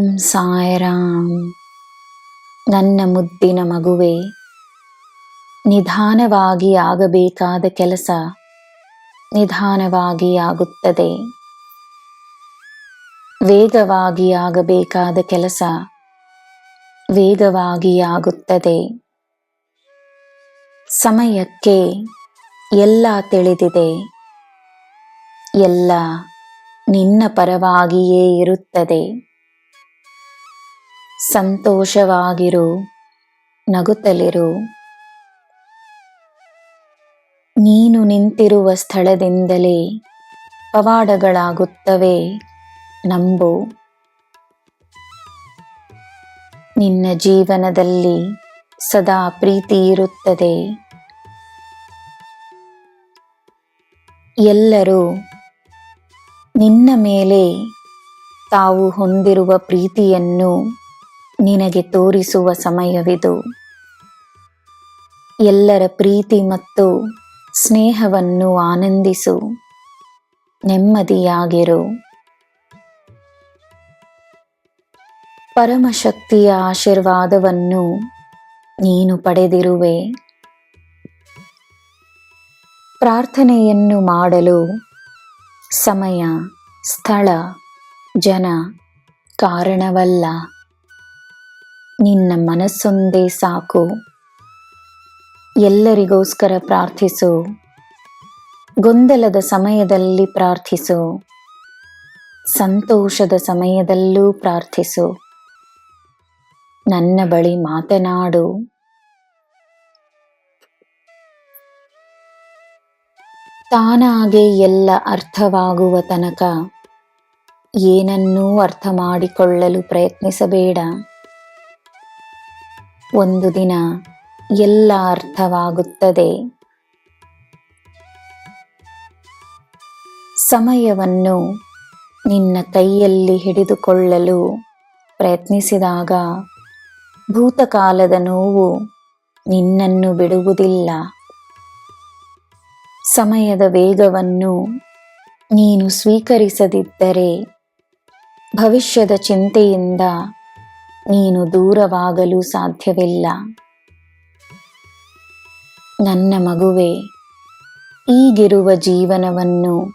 ಓಂ ಸಾಯಿರಾಮ್. ನನ್ನ ಮುದ್ದಿನ ಮಗುವೆ, ನಿಧಾನವಾಗಿ ಆಗಬೇಕಾದ ಕೆಲಸ ನಿಧಾನವಾಗಿ ಆಗುತ್ತದೆ. ವೇಗವಾಗಿ ಆಗಬೇಕಾದ ಕೆಲಸ ವೇಗವಾಗಿ ಆಗುತ್ತದೆ. ಸಮಯಕ್ಕೆ ಎಲ್ಲ ತಿಳಿದಿದೆ. ಎಲ್ಲ ನಿನ್ನ ಪರವಾಗಿಯೇ ಇರುತ್ತದೆ. ಸಂತೋಷವಾಗಿರು, ನಗುತ್ತಲಿರು. ನೀನು ನಿಂತಿರುವ ಸ್ಥಳದಿಂದಲೇ ಪವಾಡಗಳಾಗುತ್ತವೆ, ನಂಬು. ನಿನ್ನ ಜೀವನದಲ್ಲಿ ಸದಾ ಪ್ರೀತಿ ಇರುತ್ತದೆ. ಎಲ್ಲರೂ ನಿನ್ನ ಮೇಲೆ ತಾವು ಹೊಂದಿರುವ ಪ್ರೀತಿಯನ್ನು ನಿನಗೆ ತೋರಿಸುವ ಸಮಯವಿದು. ಎಲ್ಲರ ಪ್ರೀತಿ ಮತ್ತು ಸ್ನೇಹವನ್ನು ಆನಂದಿಸು, ನೆಮ್ಮದಿಯಾಗಿರು. ಪರಮಶಕ್ತಿಯ ಆಶೀರ್ವಾದವನ್ನು ನೀನು ಪಡೆದಿರುವೆ. ಪ್ರಾರ್ಥನೆಯನ್ನು ಮಾಡಲು ಸಮಯ, ಸ್ಥಳ, ಜನ ಕಾರಣವಲ್ಲ. ನಿನ್ನ ಮನಸ್ಸೊಂದೇ ಸಾಕು. ಎಲ್ಲರಿಗೋಸ್ಕರ ಪ್ರಾರ್ಥಿಸು. ಗೊಂದಲದ ಸಮಯದಲ್ಲಿ ಪ್ರಾರ್ಥಿಸು. ಸಂತೋಷದ ಸಮಯದಲ್ಲೂ ಪ್ರಾರ್ಥಿಸು. ನನ್ನ ಬಳಿ ಮಾತನಾಡು. ತಾನಾಗೆ ಎಲ್ಲ ಅರ್ಥವಾಗುವ ತನಕ ಏನನ್ನೂ ಅರ್ಥ ಮಾಡಿಕೊಳ್ಳಲು ಪ್ರಯತ್ನಿಸಬೇಡ. ಒಂದು ದಿನ ಎಲ್ಲ ಅರ್ಥವಾಗುತ್ತದೆ. ಸಮಯವನ್ನು ನಿನ್ನ ಕೈಯಲ್ಲಿ ಹಿಡಿದುಕೊಳ್ಳಲು ಪ್ರಯತ್ನಿಸಿದಾಗ ಭೂತಕಾಲದ ನೋವು ನಿನ್ನನ್ನು ಬಿಡುವುದಿಲ್ಲ. ಸಮಯದ ವೇಗವನ್ನು ನೀನು ಸ್ವೀಕರಿಸದಿದ್ದರೆ ಭವಿಷ್ಯದ ಚಿಂತೆಯಿಂದ ನೀನು ದೂರವಾಗಲು ಸಾಧ್ಯವಿಲ್ಲ. ನನ್ನ ಮಗುವೆ, ಈಗಿರುವ ಜೀವನವನ್ನು,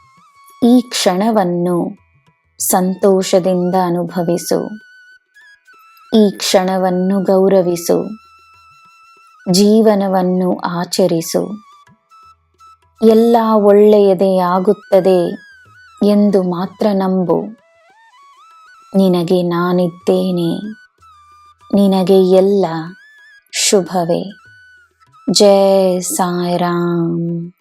ಈ ಕ್ಷಣವನ್ನು ಸಂತೋಷದಿಂದ ಅನುಭವಿಸು. ಈ ಕ್ಷಣವನ್ನು ಗೌರವಿಸು. ಜೀವನವನ್ನು ಆಚರಿಸು. ಎಲ್ಲ ಒಳ್ಳೆಯದೇ ಆಗುತ್ತದೆ ಎಂದು ಮಾತ್ರ ನಂಬು. ನಿನಗೆ ನಾನಿದ್ದೇನೆ. ನಿನಗೆ ಎಲ್ಲ ಶುಭವೇ. ಜೈ ಸಾಯಿರಾಮ್.